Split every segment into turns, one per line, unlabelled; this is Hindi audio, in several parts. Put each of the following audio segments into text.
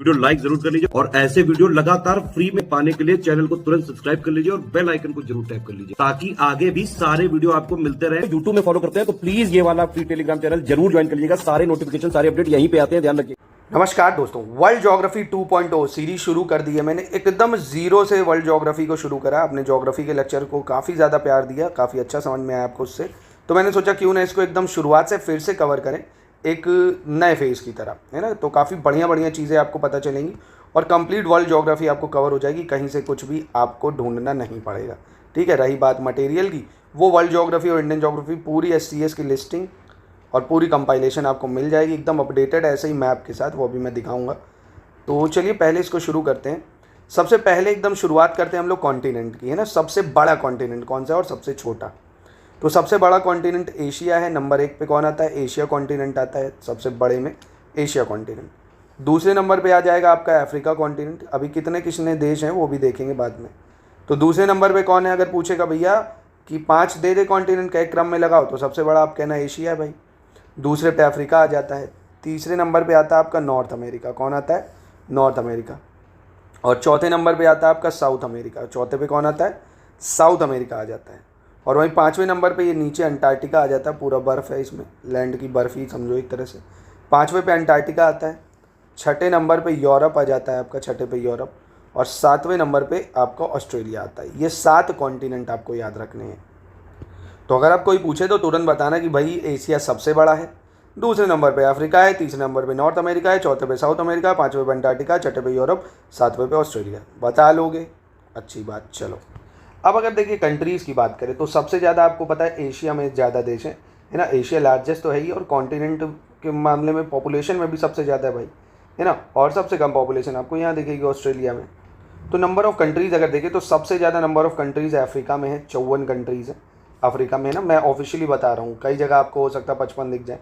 वीडियो लाइक जरूर कर लीजिए और ऐसे वीडियो लगातार फ्री में पाने के लिए चैनल को तुरंत सब्सक्राइब कर लीजिए और बेल आइकन को जरूर टैप कर लीजिए ताकि आगे भी सारे वीडियो आपको मिलते रहे।
यूट्यूब में फॉलो करते हैं तो प्लीज ये वाला फ्री टेलीग्राम चैनल जरूर ज्वाइन कर लीजिएगा। सारे नोटिफिकेशन सारे अपडेट यहीं पे आते हैं, ध्यान रखिए।
नमस्कार दोस्तों, वर्ल्ड ज्योग्राफी 2.0 सीरीज शुरू कर दी है मैंने। एकदम जीरो से वर्ल्ड ज्योग्राफी को शुरू करा। अपने ज्योग्राफी के लेक्चर को काफ़ी ज़्यादा प्यार दिया, काफ़ी अच्छा समझ में आया आपको उससे। तो मैंने सोचा क्यों ना इसको एकदम शुरुआत से फिर से कवर करें, एक नए फेज़ की तरह, है ना। तो काफ़ी बढ़िया चीज़ें आपको पता चलेंगी और कंप्लीट वर्ल्ड ज्योग्राफी आपको कवर हो जाएगी। कहीं से कुछ भी आपको ढूंढना नहीं पड़ेगा, ठीक है। रही बात मटेरियल की, वो वर्ल्ड ज्योग्राफी और इंडियन ज्योग्राफी पूरी SCS की लिस्टिंग और पूरी कंपाइलेशन आपको मिल जाएगी एकदम अपडेटेड, ऐसे ही मैप के साथ, वो भी मैं दिखाऊंगा। तो चलिए पहले इसको शुरू करते हैं। सबसे पहले एकदम शुरुआत करते हैं हम लोग कॉन्टिनेंट की, है ना। सबसे बड़ा कॉन्टिनेंट कौन सा है और सबसे छोटा। तो सबसे बड़ा कॉन्टिनेंट एशिया है। नंबर 1 पे कौन आता है? एशिया कॉन्टिनेंट आता है सबसे बड़े में, एशिया कॉन्टिनेंट। दूसरे नंबर पे आ जाएगा आपका अफ्रीका कॉन्टिनेंट। अभी कितने देश हैं वो भी देखेंगे बाद में। तो दूसरे नंबर पे कौन है? अगर पूछेगा भैया कि 5 दे कॉन्टिनेंट का एक क्रम में लगाओ, तो सबसे बड़ा आप कहना एशिया है भाई। दूसरे पे अफ्रीका आ जाता है। तीसरे नंबर पे आता है आपका नॉर्थ अमेरिका। कौन आता है? North America. और चौथे नंबर पे आता है आपका साउथ अमेरिका। चौथे पे कौन आता है? साउथ अमेरिका आ जाता है। और वहीं 5वें नंबर पे ये नीचे अंटार्कटिका आ जाता है। पूरा बर्फ़ है इसमें, लैंड की बर्फ़ ही समझो एक तरह से। 5वें पे अंटार्कटिका आता है। 6ठे नंबर पे यूरोप आ जाता है आपका, 6ठे पे यूरोप। और 7वें नंबर पे आपका ऑस्ट्रेलिया आता है। ये 7 कॉन्टिनेंट आपको याद रखने हैं। तो अगर आप कोई पूछे तो तुरंत बताना कि भाई एशिया सबसे बड़ा है, दूसरे नंबर पे अफ्रीका है, तीसरे नंबर पे नॉर्थ अमेरिका है, चौथे पे साउथ अमेरिका, 5वें पे अंटार्कटिका, 6ठे पे यूरोप, 7वें पे ऑस्ट्रेलिया। बता लोगे, अच्छी बात। चलो अब अगर देखिए कंट्रीज़ की बात करें तो सबसे ज़्यादा आपको पता है एशिया में ज़्यादा देश हैं, है ना। एशिया लार्जेस्ट तो है ही, और कॉन्टिनेंट के मामले में पॉपुलेशन में भी सबसे ज़्यादा है भाई, है ना। और सबसे कम पॉपुलेशन आपको यहाँ दिखेगी ऑस्ट्रेलिया में। तो नंबर ऑफ़ कंट्रीज़ अगर देखें तो सबसे ज़्यादा नंबर ऑफ़ कंट्रीज़ अफ्रीका में है, 54 कंट्रीज़ है अफ्रीका में, है ना। मैं ऑफिशियली बता रहा हूँ, कई जगह आपको हो सकता है 55 दिख जाए,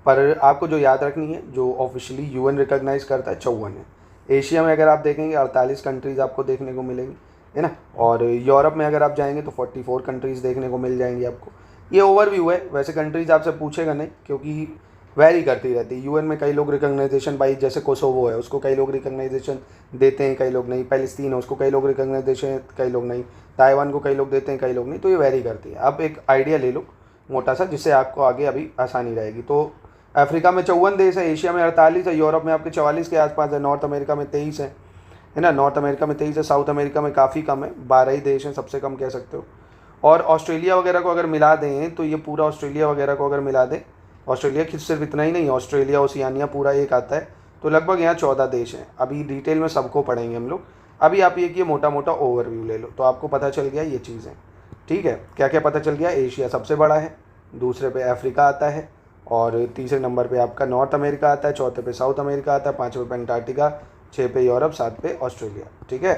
पर आपको जो याद रखनी है, जो ऑफिशियली UN रिकॉग्नाइज करता है, 54 है। एशिया में अगर आप देखेंगे 48 कंट्रीज़ आपको देखने को मिलेंगी, है ना। और यूरोप में अगर आप जाएंगे तो 44 कंट्रीज़ देखने को मिल जाएंगी आपको। ये ओवरव्यू है, वैसे कंट्रीज़ आपसे पूछेगा नहीं क्योंकि वैरी करती रहती है। UN में कई लोग रिकॉग्नाइजेशन, भाई जैसे कोसोवो है उसको कई लोग रिकॉग्नाइजेशन देते हैं, कई लोग नहीं। पैलेस्तीन है उसको कई लोग रिकॉग्नाइजेशन, कई लोग नहीं। ताइवान को कई लोग देते हैं, कई लोग नहीं। तो ये वैरी करती है। आप एक आइडिया ले लो मोटा सा, जिससे आपको आगे अभी आसानी रहेगी। तो अफ्रीका में 54 देश है, एशिया में 48 है, यूरोप में आपके 44 के आसपास है, नॉर्थ अमेरिका में 23 है ना। नॉर्थ अमेरिका में 23 है, साउथ अमेरिका में काफ़ी कम है, 12 ही देश हैं, सबसे कम कह सकते हो। और ऑस्ट्रेलिया वगैरह को अगर मिला दें तो ये पूरा ऑस्ट्रेलिया वगैरह को अगर मिला दें, ऑस्ट्रेलिया की सिर्फ इतना ही नहीं, ऑस्ट्रेलिया ओशियानिया पूरा एक आता है। तो लगभग यहाँ 14 देश हैं। अभी डिटेल में सबको पढ़ेंगे हम लोग। अभी आप ये कि मोटा मोटा ओवरव्यू ले लो तो आपको पता चल गया ये चीज़ें, ठीक है। क्या क्या पता चल गया? एशिया सबसे बड़ा है, दूसरे पे अफ्रीका आता है, और तीसरे नंबर पे आपका नॉर्थ अमेरिका आता है, चौथे पे साउथ अमेरिका आता है, 5वें पे अंटार्कटिका, 6 पे यूरोप, 7 पे ऑस्ट्रेलिया, ठीक है।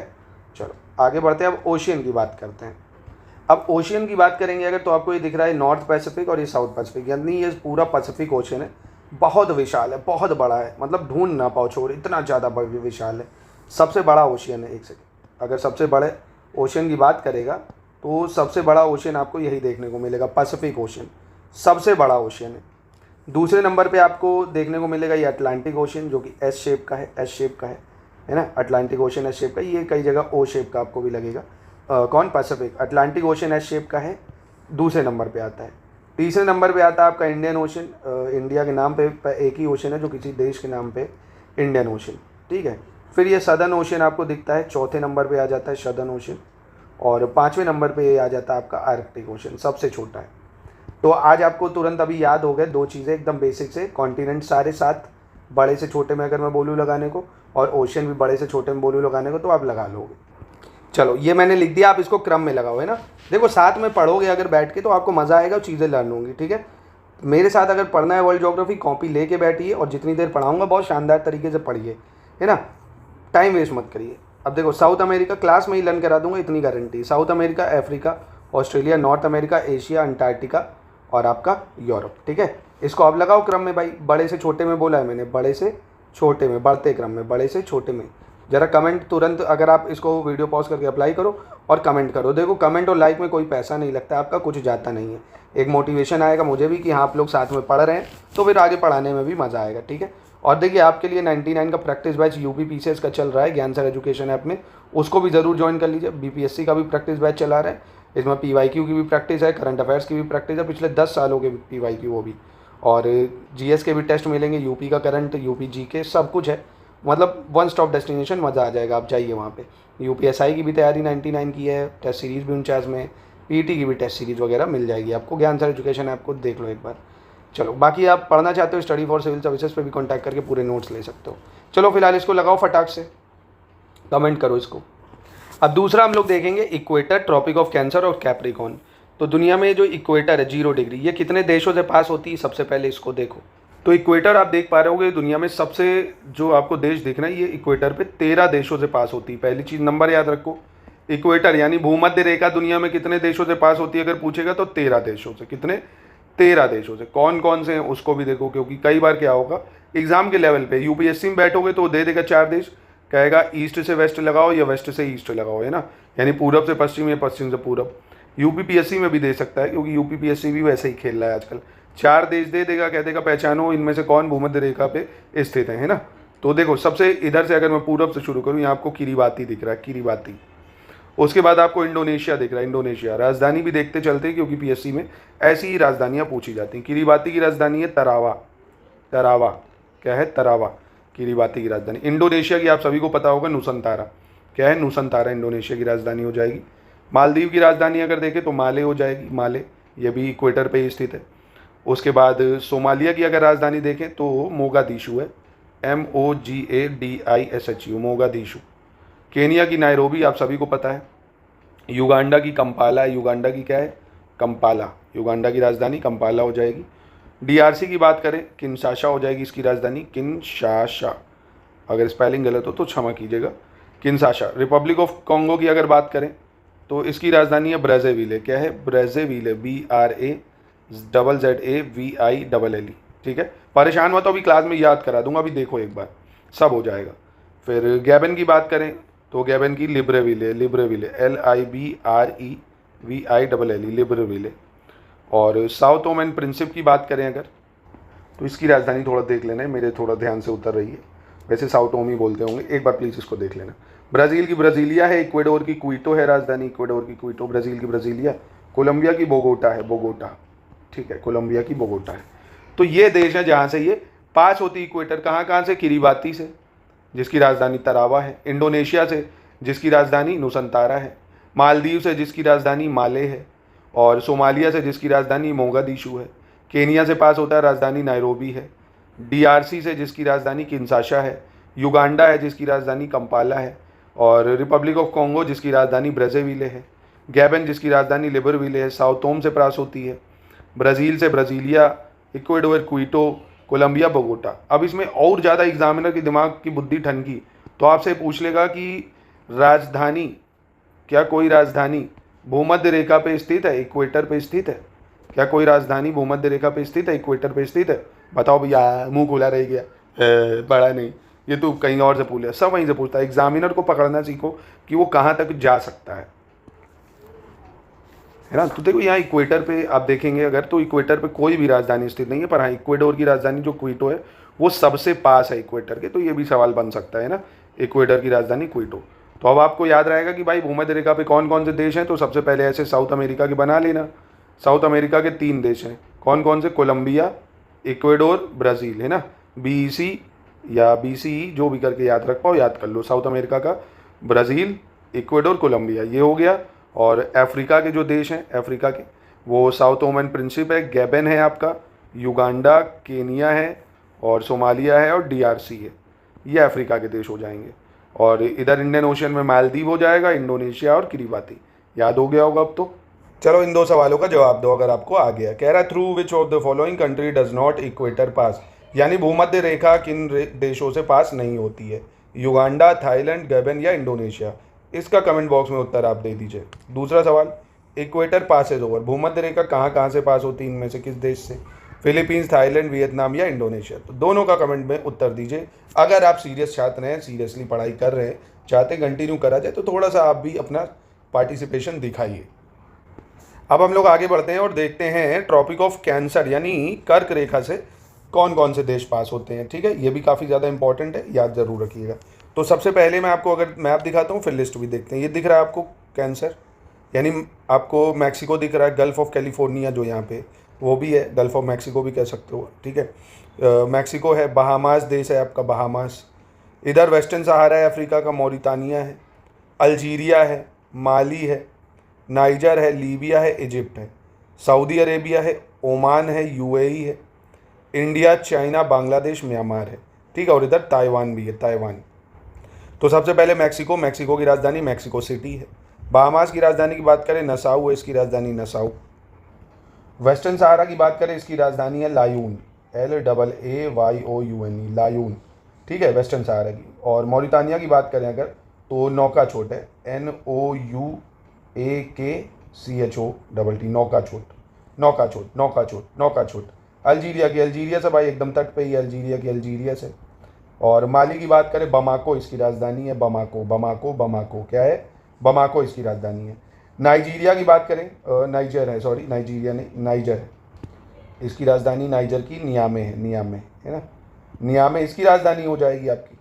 चलो आगे बढ़ते हैं, अब ओशियन की बात करते हैं। अब ओशियन की बात करेंगे अगर, तो आपको ये दिख रहा है नॉर्थ पैसिफिक और ये साउथ पैसिफिक, यानी ये पूरा पैसिफिक ओशियन है। बहुत विशाल है, बहुत बड़ा है, मतलब ढूंढ ना पाओ छोड़, इतना ज़्यादा विशाल है। सबसे बड़ा ओशियन है। एक सेकेंड, अगर सबसे बड़े ओशियन की बात करेगा तो सबसे बड़ा ओशियन आपको यही देखने को मिलेगा, पैसिफिक ओशियन सबसे बड़ा ओशियन है। दूसरे नंबर पे आपको देखने को मिलेगा ये अटलांटिक ओशियन, जो कि एस शेप का है ना। अटलांटिक ओशियन एस शेप का, ये कई जगह ओ शेप का आपको भी लगेगा। कौन? Pacific. Atlantic ocean S shape का है, दूसरे नंबर पे आता है। तीसरे नंबर पे आता है आपका इंडियन ओशियन। इंडिया के नाम पे एक ही ओशियन है जो किसी देश के नाम पे, इंडियन ओशियन, ठीक है। फिर ये सदर्न ओशियन आपको दिखता है, चौथे नंबर पे आ जाता है सदर्न ओशियन। और 5वें नंबर पे आ जाता है आपका आर्कटिक ओशियन, सबसे छोटा है। तो आज आपको तुरंत अभी याद हो गए 2 चीज़ें एकदम बेसिक से, कॉन्टिनेंट सारे 7 बड़े से छोटे में अगर मैं बोलूँ लगाने को, और ओशियन भी बड़े से छोटे में बोलूँ लगाने को, तो आप लगा लोगे। चलो ये मैंने लिख दिया, आप इसको क्रम में लगाओ, है ना। देखो साथ में पढ़ोगे अगर बैठ के तो आपको मज़ा आएगा और चीज़ें लर्न होंगी, ठीक है। मेरे साथ अगर पढ़ना है वर्ल्ड ज्योग्राफी, कॉपी लेके बैठिए और जितनी देर पढ़ाऊंगा बहुत शानदार तरीके से पढ़िए, है ना। टाइम वेस्ट मत करिए। अब देखो साउथ अमेरिका क्लास में ही लर्न करा दूंगा, इतनी guarantee. South America, Africa, Australia, north America, Asia, Antarctica और आपका यूरोप, ठीक है। इसको अब लगाओ क्रम में भाई, बड़े से छोटे में बोला है मैंने, बड़े से छोटे में, बढ़ते क्रम में, बड़े से छोटे में। ज़रा कमेंट तुरंत, अगर आप इसको वीडियो पॉज करके अप्लाई करो और कमेंट करो। देखो कमेंट और लाइक में कोई पैसा नहीं लगता आपका, कुछ जाता नहीं है। एक मोटिवेशन आएगा मुझे भी कि हाँ आप लोग साथ में पढ़ रहे हैं, तो फिर आगे पढ़ाने में भी मज़ा आएगा, ठीक है। और देखिए आपके लिए 99 का प्रैक्टिस बैच यूपी पीसीएस का चल रहा है ज्ञान सर एजुकेशन ऐप में, उसको भी ज़रूर ज्वाइन कर लीजिए। बीपीएससी का भी प्रैक्टिस बैच चला रहा है, इसमें पीवाईक्यू की भी प्रैक्टिस है, करंट अफेयर्स की भी प्रैक्टिस है, पिछले 10 सालों के पीवाईक्यू वो भी, और जीएस के भी टेस्ट मिलेंगे, यूपी का करंट, यूपी जीके सब कुछ है। मतलब वन स्टॉप डेस्टिनेशन, मज़ा आ जाएगा, आप जाइए वहाँ पे। यूपीएसआई की भी तैयारी 99 की है, टेस्ट सीरीज़ भी 49 में, पीटी की भी टेस्ट सीरीज़ वगैरह मिल जाएगी आपको। ज्ञान सर एजुकेशन ऐप को देख लो एक बार। चलो बाकी आप पढ़ना चाहते हो स्टडी फॉर सिविल सर्विसेज पे भी कांटेक्ट करके पूरे नोट्स ले सकते हो। चलो फिलहाल इसको लगाओ फटाक से, कमेंट करो इसको। अब दूसरा हम लोग देखेंगे इक्वेटर, ट्रॉपिक ऑफ कैंसर और कैप्रिकॉर्न। तो दुनिया में जो इक्वेटर है 0 डिग्री, ये कितने देशों से पास होती है, सबसे पहले इसको देखो। तो इक्वेटर आप देख पा रहे होगे दुनिया में सबसे जो आपको देश दिख रहा है, ये इक्वेटर पे 13 देशों से पास होती है। पहली चीज़ नंबर याद रखो, इक्वेटर यानी भूमध्य रेखा दुनिया में कितने देशों से पास होती है अगर पूछेगा तो 13 देशों से। कितने? 13 देशों से। कौन कौन से हैं उसको भी देखो, क्योंकि कई बार क्या होगा एग्जाम के लेवल पे यूपीएससी में बैठोगे तो दे देगा 4 देश, कहेगा ईस्ट से वेस्ट लगाओ या वेस्ट से ईस्ट लगाओ, है ना, यानी पूरब से पश्चिम या पश्चिम से पूरब। यूपीपीएससी में भी दे सकता है, क्योंकि यूपीपीएससी भी वैसे ही खेल रहा है आजकल। 4 देश दे देगा, कह देगा पहचानो इनमें से कौन भूमध्य रेखा पे स्थित है ना। तो देखो सबसे इधर से अगर मैं पूरब से शुरू करूँ, यहाँ आपको किरीबाती दिख रहा है, किरीबाती। उसके बाद आपको इंडोनेशिया दिख रहा है, इंडोनेशिया। राजधानी भी देखते चलते हैं, क्योंकि पीएससी में ऐसी ही राजधानियाँ पूछी जाती हैं। किरीबाती की राजधानी है तरावा, तरावा क्या है, तरावा किरीबाती की राजधानी। इंडोनेशिया की आप सभी को पता होगा नुसंतारा, क्या है, नुसंतारा इंडोनेशिया की राजधानी हो जाएगी। मालदीव की राजधानी अगर देखें तो माले हो जाएगी, माले, ये भी इक्वेटर पे ही स्थित है। उसके बाद सोमालिया की अगर राजधानी देखें तो मोगादिशु है, MOGADISHU, मोगादिशु। केनिया की नायरोबी आप सभी को पता है। युगांडा की कंपाला है, युगांडा की क्या है, कंपाला, युगांडा की राजधानी कंपाला हो जाएगी। डीआरसी की बात करें, किनशासा हो जाएगी इसकी राजधानी, किनशासा। अगर स्पेलिंग गलत हो तो क्षमा कीजिएगा, किनशासा। रिपब्लिक ऑफ कॉन्गो की अगर बात करें तो इसकी राजधानी है ब्राज़ाविले, क्या है, ब्राज़ाविले, BRAZZAVILLE। ठीक है, परेशान मत हो, अभी क्लास में याद करा दूंगा, अभी देखो एक बार सब हो जाएगा। फिर गैबन की बात करें तो गैबन की लिब्रेविले, लिब्रेविले, LIBREVILLE, लिब्रेविले। और साउथ ओमन प्रिंसिप की बात करें अगर तो इसकी राजधानी थोड़ा देख लेना है, मेरे थोड़ा ध्यान से उतर रही है, वैसे साउथ ओम ही बोलते होंगे, एक बार प्लीज़ इसको देख लेना। ब्राज़ील की ब्राज़ीलिया है, इक्वेडोर की क्विटो है राजधानी, इक्वेडोर की क्विटो, ब्राज़ील की ब्राज़ीलिया। कोलंबिया की बोगोटा है, बोगोटा, ठीक है, कोलंबिया की बोगोटा है। तो ये देश है जहाँ से ये पास होती इक्वेटर। कहाँ कहाँ से? किरीबाती से जिसकी राजधानी तरावा है, इंडोनेशिया से जिसकी राजधानी नुसंतारा है, मालदीव से जिसकी राजधानी माले है, और सोमालिया से जिसकी राजधानी मोगादिशु है। केनिया से पास होता है, राजधानी नायरोबी है। डीआरसी से जिसकी राजधानी किनशासा है। युगांडा है जिसकी राजधानी कंपाला है, और रिपब्लिक ऑफ कॉन्गो जिसकी राजधानी ब्राज़ाविले है। गैबन जिसकी राजधानी लिब्रेविले है, साउथ ओम से पास होती है। ब्राज़ील से Brasilia, Ecuador Quito, Colombia Bogota. अब इसमें और ज़्यादा एग्जामिनर की दिमाग की बुद्धि ठनकी तो आपसे पूछ लेगा कि राजधानी, क्या कोई राजधानी भूमध्य रेखा पे स्थित है, इक्वेटर पे स्थित है? क्या कोई राजधानी भूमध्य रेखा पे स्थित है, इक्वेटर पे स्थित है? बताओ भैया, मुंह खुला रह गया, बड़ा नहीं, ये तो कहीं और से पूछ लिया, सब वहीं से पूछता है। एग्जामिनर को पकड़ना सीखो कि वो कहाँ तक जा सकता है ना। तो देखो यहाँ इक्वेटर पे आप देखेंगे अगर, तो इक्वेटर पे कोई भी राजधानी स्थित नहीं है, पर हाँ इक्वेडोर की राजधानी जो क्विटो है वो सबसे पास है इक्वेटर के। तो ये भी सवाल बन सकता है ना, इक्वेटर की राजधानी क्विटो। तो अब आपको याद रहेगा कि भाई भूमध्य रेखा पे कौन कौन से देश हैं। तो सबसे पहले ऐसे साउथ अमेरिका के बना लेना। साउथ अमेरिका के 3 देश हैं, कौन कौन से? कोलंबिया, इक्वेडोर, ब्राज़ील, है ना। BEC या BCE जो भी करके याद रख पाओ, याद कर लो। साउथ अमेरिका का ब्राज़ील, इक्वेडोर, कोलंबिया, ये हो गया। और अफ्रीका के जो देश हैं, अफ्रीका के, वो साउथ ओमन प्रिंसिप है, गैबन है आपका, युगांडा, केनिया है, और सोमालिया है, और DRC है। ये अफ्रीका के देश हो जाएंगे। और इधर इंडियन ओशन में मालदीव हो जाएगा, इंडोनेशिया और किरीबाती। याद हो गया होगा अब तो। चलो इन 2 सवालों का जवाब दो अगर आपको आ गया। कह रहा है through which of the following country does not equator pass, यानी भूमध्य रेखा किन देशों से पास नहीं होती है? युगांडा, थाईलैंड, गैबन या इंडोनेशिया? इसका कमेंट बॉक्स में उत्तर आप दे दीजिए। दूसरा सवाल, इक्वेटर पासेज ओवर, भूमध्य रेखा कहाँ से पास होती है, इनमें से किस देश से? फिलीपींस, थाईलैंड, वियतनाम या इंडोनेशिया? तो दोनों का कमेंट में उत्तर दीजिए। अगर आप सीरियस छात्र हैं, सीरियसली पढ़ाई कर रहे हैं, चाहते कंटिन्यू करा जाए, तो थोड़ा सा आप भी अपना पार्टिसिपेशन दिखाइए। अब हम लोग आगे बढ़ते हैं और देखते हैं ट्रॉपिक ऑफ कैंसर यानी कर्क रेखा से कौन कौन से देश पास होते हैं, ठीक है। ये भी काफ़ी ज़्यादा इंपॉर्टेंट है, याद ज़रूर रखिएगा। तो सबसे पहले मैं आपको अगर मैप दिखाता हूँ, फिर लिस्ट भी देखते हैं। ये दिख रहा है आपको कैंसर, यानी आपको मैक्सिको दिख रहा है, गल्फ ऑफ कैलिफोर्निया जो यहाँ पे वो भी है, गल्फ ऑफ मैक्सिको भी कह सकते हो, ठीक है। मैक्सिको है, बहामास देश है आपका, बहामास। इधर वेस्टर्न सहारा है अफ्रीका का, मॉरिटानिया है, अल्जीरिया है, माली है, नाइजर है, लीबिया है, इजिप्ट है, सऊदी अरेबिया है, ओमान है, यूएई है, इंडिया, चाइना, बांग्लादेश, म्यांमार है, ठीक है। और इधर ताइवान भी है, ताइवान। तो सबसे पहले मैक्सिको, मैक्सिको की राजधानी मैक्सिको सिटी है। बहामास की राजधानी की बात करें नसाउ है, इसकी राजधानी नसाउ। वेस्टर्न सहारा की बात करें, इसकी राजधानी है लायून, LAAYOUNE, लायून, ठीक है, वेस्टर्न सहारा की। और मॉरिटानिया की बात करें अगर, तो नौकाछोट है, NOUAKCHOTT, नौकाछोट, नौकाछोट, नौकाछोट, नौकाछोट। अल्जीरिया की, अल्जीरिया से भाई एकदम तट पे ही, अल्जीरिया की, अल्जीरिया से। और माली की बात करें, बमाको इसकी राजधानी है, बमाको, बमाको, बमाको क्या है, बमाको इसकी राजधानी है। नाइजीरिया की बात करें, नाइजर है, सॉरी नाइजीरिया नहीं, नाइजर है, इसकी राजधानी नाइजर की नियामे है, नियामे है ना, नियामे इसकी राजधानी हो जाएगी आपकी।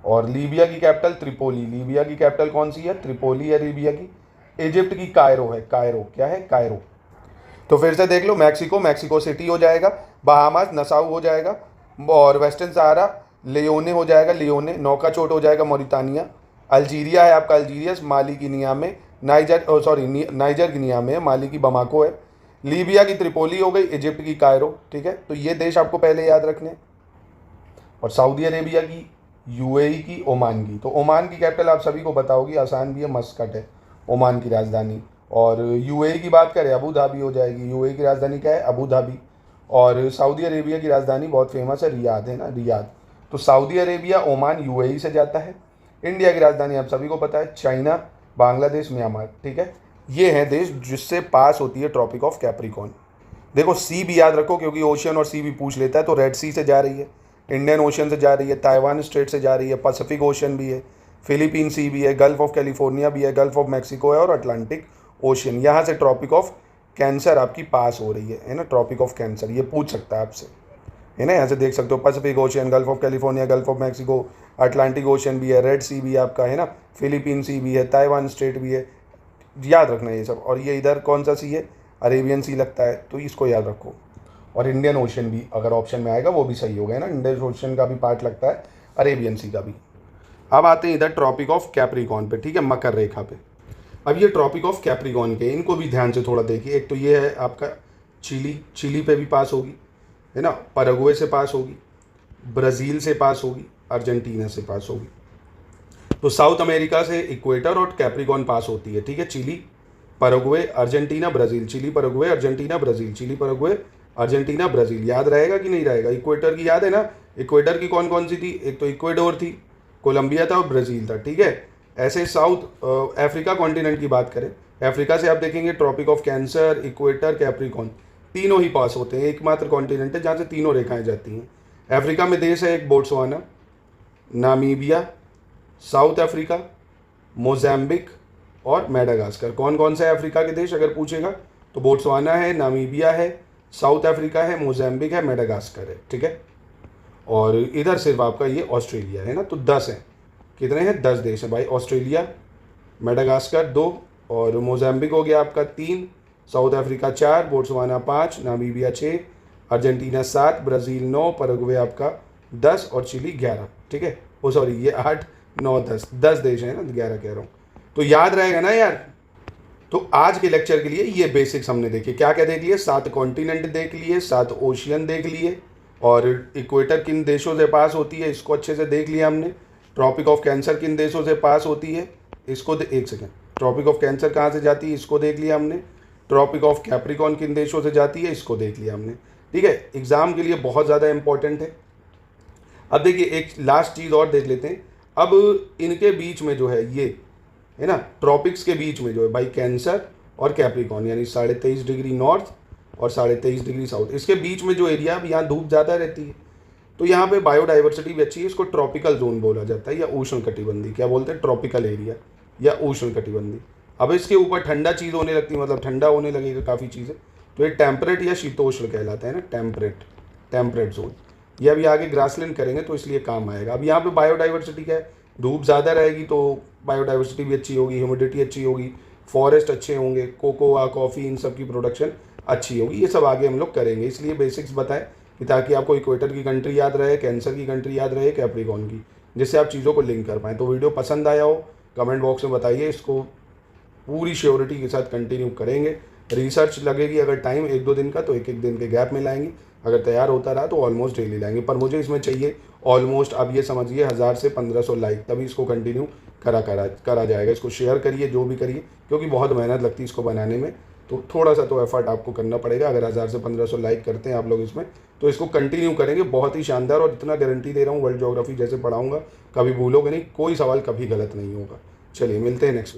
और लीबिया की कैपिटल त्रिपोली, लीबिया की कैपिटल कौन सी है, त्रिपोली है लीबिया की। इजिप्ट की कायरो है, कायरो क्या है, कायरो। तो फिर से देख लो, मैक्सिको, मैक्सिको सिटी हो जाएगा, बहामास नसाउ हो जाएगा, और वेस्टर्न सहारा लियोने हो जाएगा, लियोने। नौकाचोट हो जाएगा मॉरिटानिया। अल्जीरिया है आपका, अल्जीरिया। माली की नियामे, नाइजर, सॉरी नाइजर की नियामे है, माली की बमाको है। लीबिया की त्रिपोली हो गई, इजिप्ट की कायरो, ठीक है। तो ये देश आपको पहले याद रखने। और सऊदी अरेबिया की, यूएई की, ओमान की। तो ओमान की कैपिटल आप सभी को पता होगी, आसान भी है, मस्कट है ओमान की राजधानी। और यूएई की बात करें, अबू धाबी हो जाएगी। यूएई की राजधानी क्या है, अबू धाबी। और सऊदी अरेबिया की राजधानी बहुत फेमस है, रियाद है ना, रियाद। तो सऊदी अरेबिया, ओमान, यूएई से जाता है। इंडिया की राजधानी आप सभी को पता है, चाइना, बांग्लादेश, म्यांमार, ठीक है। ये हैं देश जिससे पास होती है ट्रॉपिक ऑफ कैप्रिकॉर्न। देखो सी भी याद रखो, क्योंकि ओशियन और सी भी पूछ लेता है। तो रेड सी से जा रही है, इंडियन ओशियन से जा रही है, ताइवान स्ट्रेट से जा रही है, पैसिफिक ओशियन भी है, फिलीपीन सी भी है, गल्फ ऑफ कैलिफोर्निया भी है, गल्फ ऑफ मैक्सिको है, और अटलांटिक ओशियन। यहाँ से ट्रॉपिक ऑफ कैंसर आपकी पास हो रही है ना, ट्रॉपिक ऑफ कैंसर, ये पूछ सकता है आपसे, है ना। यहाँ से देख सकते हो, Pacific ocean, gulf of California, gulf of Mexico, Atlantic ocean भी है, रेड सी भी है आपका, है ना, फिलीपीन सी भी है, ताइवान स्ट्रेट भी है, याद रखना ये सब। और ये इधर कौन सा सी है, अरेबियन सी लगता है, तो इसको याद रखो। और इंडियन ओशियन भी अगर ऑप्शन में आएगा वो भी सही होगा, है ना, इंडियन ओशियन का भी पार्ट लगता है, अरेबियन सी का भी। अब आते हैं इधर ट्रॉपिक ऑफ कैप्रिकॉर्न पे, ठीक है, मकर रेखा पे। अब ये ट्रॉपिक ऑफ कैप्रिकॉर्न के, इनको भी ध्यान से थोड़ा देखिए। एक तो ये है आपका चिली, चिली पे भी पास होगी, है ना, पैराग्वे से पास होगी, ब्राज़ील से पास होगी, अर्जेंटीना से पास होगी। तो साउथ अमेरिका से इक्वेटर और कैप्रिकॉर्न पास होती है, ठीक है। Chile, Paraguay, Argentina, Brazil, Chile, Paraguay, Argentina, Brazil, Chile, Paraguay, Argentina, Brazil. याद रहेगा कि नहीं रहेगा? इक्वेटर की याद है ना, इक्वेटर की कौन कौन सी थी, एक तो इक्वेडोर थी, कोलंबिया था और ब्राज़ील था, ठीक है। ऐसे साउथ अफ्रीका कॉन्टिनेंट की बात करें, अफ्रीका से आप देखेंगे tropic of cancer, equator, Capricorn, तीनों ही पास होते हैं। एकमात्र कॉन्टिनेंट है जहाँ से तीनों रेखाएं जाती हैं। अफ्रीका में देश है एक Botswana, Namibia, south Africa, Mozambique और मेडागास्कर। कौन कौन से अफ्रीका के देश अगर पूछेगा तो बोट्सवाना है, नामीबिया है, साउथ अफ्रीका है, मोज़ाम्बिक है, मेडागास्कर है, ठीक है। और इधर सिर्फ आपका ये ऑस्ट्रेलिया है ना। तो 10 हैं, कितने हैं, 10 देश हैं भाई। ऑस्ट्रेलिया, मेडागास्कर 2, और मोज़ाम्बिक हो गया आपका 3, south Africa 4, Botswana 5, Namibia 6, Argentina 7, Brazil 9, Paraguay आपका 10 और चिली 11, ठीक है। ओ सॉरी, ये 8, 9, 10 देश हैं ना, 11 कह रहा हूँ। तो याद रहेगा ना यार। तो आज के लेक्चर के लिए ये बेसिक्स हमने देखे। क्या क्या देख लिए, 7 कॉन्टिनेंट देख लिए, 7 ओशियन देख लिए, और इक्वेटर किन देशों से पास होती है इसको अच्छे से देख लिया हमने। ट्रॉपिक ऑफ कैंसर किन देशों से पास होती है इसको एक सेकेंड, ट्रॉपिक ऑफ कैंसर कहाँ से जाती है इसको देख लिया हमने। ट्रॉपिक ऑफ कैप्रिकॉर्न किन देशों से जाती है इसको देख लिया हमने, ठीक है। एग्जाम के लिए बहुत ज़्यादा इंपॉर्टेंट है। अब देखिए एक लास्ट चीज़ और देख लेते हैं। अब इनके बीच में जो है ये है ना, ट्रॉपिक्स के बीच में जो है भाई कैंसर और कैप्रिकॉर्न, यानी 23.5 डिग्री नॉर्थ और 23.5 डिग्री साउथ, इसके बीच में जो एरिया, अब यहाँ धूप ज़्यादा रहती है तो यहाँ पे बायोडाइवर्सिटी भी अच्छी है। इसको ट्रॉपिकल जोन बोला जाता है या उष्ण कटिबंधी, क्या बोलते हैं, ट्रॉपिकल एरिया या उष्ण कटिबंधी। अब इसके ऊपर ठंडा चीज़ होने लगती है, मतलब ठंडा होने लगेगा काफ़ी चीज़ें, तो ये टेम्परेट या शीतोष्ण कहलाता है ना, टेम्परेट टेम्परेट जोन। ये अभी आगे ग्रासलैंड करेंगे तो इसलिए काम आएगा। अब यहाँ पे बायोडाइवर्सिटी का है, धूप ज़्यादा रहेगी तो बायोडाइवर्सिटी भी अच्छी होगी, ह्यूमिडिटी अच्छी होगी, फॉरेस्ट अच्छे होंगे, कोकोआ कॉफ़ी इन सब की प्रोडक्शन अच्छी होगी। ये सब आगे हम लोग करेंगे, इसलिए बेसिक्स बताएं कि ताकि आपको इक्वेटर की कंट्री याद रहे, कैंसर की कंट्री याद रहे, कैप्रिकॉर्न की, जिससे आप चीज़ों को लिंक कर पाएँ। तो वीडियो पसंद आया हो कमेंट बॉक्स में बताइए, इसको पूरी श्योरिटी के साथ कंटिन्यू करेंगे। रिसर्च लगेगी अगर टाइम 1-2 दिन का तो 1-1 दिन के गैप में लाएंगे, अगर तैयार होता रहा तो ऑलमोस्ट डेली लाएंगे। पर मुझे इसमें चाहिए ऑलमोस्ट, अब ये समझिए 1000 से 1500 लाइक, तभी इसको कंटिन्यू करा जाएगा। इसको शेयर करिए, जो भी करिए, क्योंकि बहुत मेहनत लगती है इसको बनाने में, तो थोड़ा सा तो एफर्ट आपको करना पड़ेगा। अगर 1000 से 1500 लाइक करते हैं आप लोग इसमें, तो इसको कंटिन्यू करेंगे। बहुत ही शानदार, और इतना गारंटी दे रहा हूँ वर्ल्ड ज्योग्राफी जैसे पढ़ाऊँगा कभी भूलोगे नहीं, कोई सवाल कभी गलत नहीं होगा। चलिए मिलते हैं नेक्स्ट।